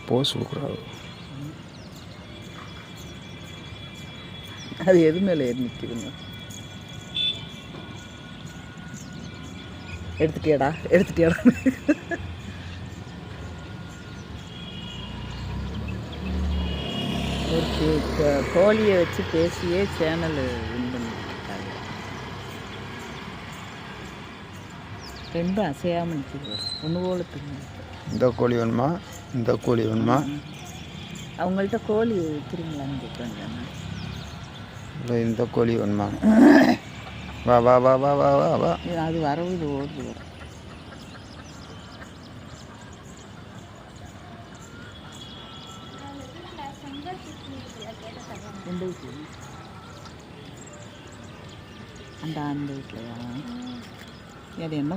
போஸ் கொடுக்குறாரு. அது எது மேலே ஏறி நிற்கிதுங்க? எடுத்துட்டியாடா ஒரு கோழியை வச்சு பேசியே சேனல் வின் பண்ணிட்டாங்க. ரெண்டும் அசையாமல் நிற்கிது. ஒன்று போல தின்னு. இந்த கோழி வேணுமா இந்த கோழி வேணுமா? அவங்கள்ட்ட கோழி விற்கிறீங்களான்னு கேட்குறாங்க. இல்லை இந்த கோழி வேணுமா? வா வா வா வா வா வா வா. அது வரவு இது ஓடுது வரும். அந்த வீட்லையா? அது என்ன